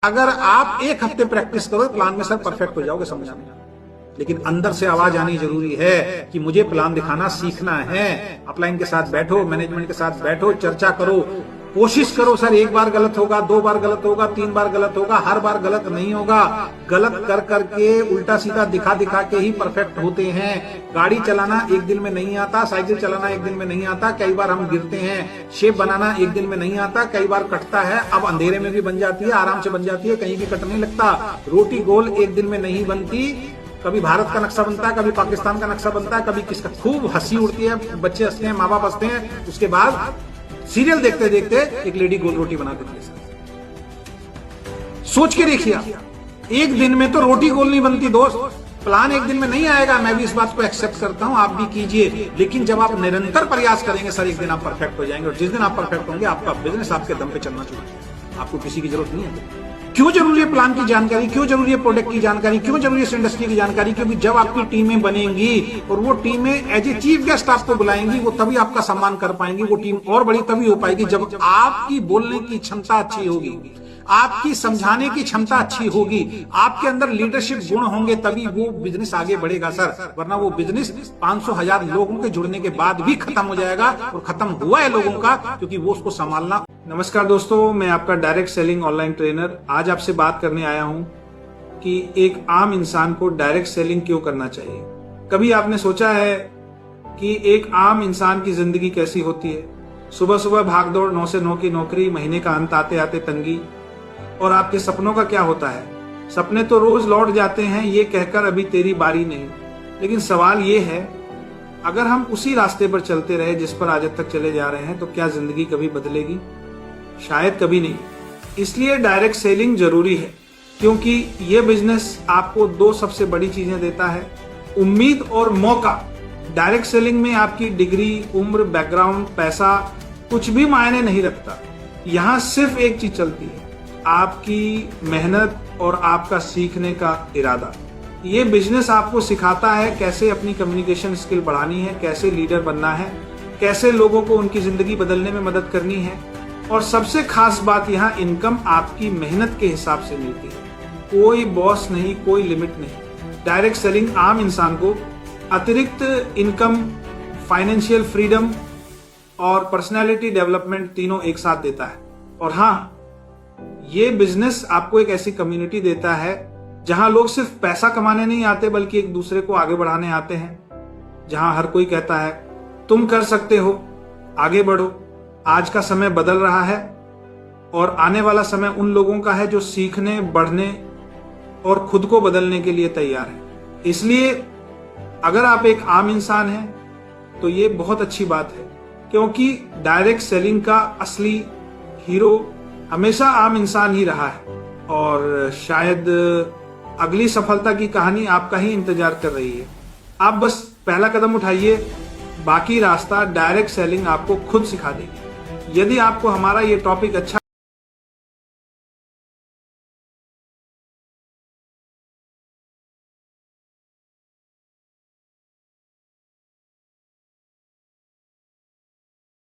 अगर आप एक हफ्ते प्रैक्टिस करो प्लान में सर परफेक्ट हो जाओगे समझ में। लेकिन अंदर से आवाज आनी जरूरी है कि मुझे प्लान दिखाना सीखना है। अपलाइन के साथ बैठो, मैनेजमेंट के साथ बैठो, चर्चा करो, कोशिश करो। सर एक बार गलत होगा, 2 बार गलत होगा, 3 बार गलत होगा, हर बार गलत नहीं होगा। गलत कर करके उल्टा सीधा दिखा दिखा के ही परफेक्ट होते हैं। गाड़ी चलाना एक दिन में नहीं आता, साइकिल चलाना एक दिन में नहीं आता, कई बार हम गिरते हैं। शेप बनाना एक दिन में नहीं आता, कई बार कटता है। अब अंधेरे में भी बन जाती है, आराम से बन जाती है, कहीं भी कट नहीं लगता। रोटी गोल एक दिन में नहीं बनती, कभी भारत का नक्शा बनता है, कभी पाकिस्तान का नक्शा बनता है, कभी किसका। खूब हंसी उड़ती है, बच्चे हंसते हैं, माँ बाप हंसते हैं। उसके बाद सीरियल देखते देखते एक लेडी गोल रोटी बना देती है। सोच के देखिए, एक दिन में तो रोटी गोल नहीं बनती दोस्त। प्लान एक दिन में नहीं आएगा, मैं भी इस बात को एक्सेप्ट करता हूं, आप भी कीजिए। लेकिन जब आप निरंतर प्रयास करेंगे सर, एक दिन आप परफेक्ट हो जाएंगे। और जिस दिन आप परफेक्ट होंगे, आपका बिजनेस आपके दम पे चलना चाहिए, आपको किसी की जरूरत नहीं है। क्यों जरूरी है प्लान की जानकारी, क्यों जरूरी है प्रोडक्ट की जानकारी, क्यों जरूरी है इस इंडस्ट्री की जानकारी? क्योंकि जब आपकी टीमें बनेंगी और वो टीमें एज ए चीफ गेस्ट आपको बुलाएंगी, वो तभी आपका सम्मान कर पाएंगी। वो टीम और बड़ी तभी हो पाएगी जब आपकी बोलने की क्षमता अच्छी होगी, आपकी समझाने की क्षमता अच्छी होगी, आपके अंदर लीडरशिप गुण होंगे, तभी वो बिजनेस आगे बढ़ेगा सर। वरना वो बिजनेस 500,000 लोगों के जुड़ने के बाद भी खत्म हो जाएगा, और खत्म हुआ है लोगों का, क्योंकि वो उसको संभालना। नमस्कार दोस्तों, मैं आपका डायरेक्ट सेलिंग ऑनलाइन ट्रेनर आज आपसे बात करने आया हूं कि एक आम इंसान को डायरेक्ट सेलिंग क्यों करना चाहिए। कभी आपने सोचा है कि एक आम इंसान की जिंदगी कैसी होती है? सुबह सुबह भागदौड़, 9 से 9 की नौकरी, महीने का अंत आते आते तंगी। और आपके सपनों का क्या होता है? सपने तो रोज लौट जाते हैं ये कहकर अभी तेरी बारी नहीं। लेकिन सवाल ये है, अगर हम उसी रास्ते पर चलते रहे जिस पर आज तक चले जा रहे हैं, तो क्या जिंदगी कभी बदलेगी? शायद कभी नहीं। इसलिए डायरेक्ट सेलिंग जरूरी है, क्योंकि ये बिजनेस आपको 2 सबसे बड़ी चीजें देता है, उम्मीद और मौका। डायरेक्ट सेलिंग में आपकी डिग्री, उम्र, बैकग्राउंड, पैसा कुछ भी मायने नहीं रखता। यहाँ सिर्फ एक चीज चलती है, आपकी मेहनत और आपका सीखने का इरादा। ये बिजनेस आपको सिखाता है कैसे अपनी कम्युनिकेशन स्किल बढ़ानी है, कैसे लीडर बनना है, कैसे लोगों को उनकी जिंदगी बदलने में मदद करनी है। और सबसे खास बात, यहाँ इनकम आपकी मेहनत के हिसाब से मिलती है, कोई बॉस नहीं, कोई लिमिट नहीं। डायरेक्ट सेलिंग आम इंसान को अतिरिक्त इनकम, फाइनेंशियल फ्रीडम और पर्सनैलिटी डेवलपमेंट तीनों एक साथ देता है। और हाँ, ये बिजनेस आपको एक ऐसी कम्युनिटी देता है जहां लोग सिर्फ पैसा कमाने नहीं आते, बल्कि एक दूसरे को आगे बढ़ाने आते हैं। जहां हर कोई कहता है तुम कर सकते हो, आगे बढ़ो। आज का समय बदल रहा है और आने वाला समय उन लोगों का है जो सीखने, बढ़ने और खुद को बदलने के लिए तैयार है। इसलिए अगर आप एक आम इंसान हैं तो ये बहुत अच्छी बात है, क्योंकि डायरेक्ट सेलिंग का असली हीरो हमेशा आम इंसान ही रहा है। और शायद अगली सफलता की कहानी आपका ही इंतजार कर रही है। आप बस पहला कदम उठाइए, बाकी रास्ता डायरेक्ट सेलिंग आपको खुद सिखा देगी। यदि आपको हमारा ये टॉपिक अच्छा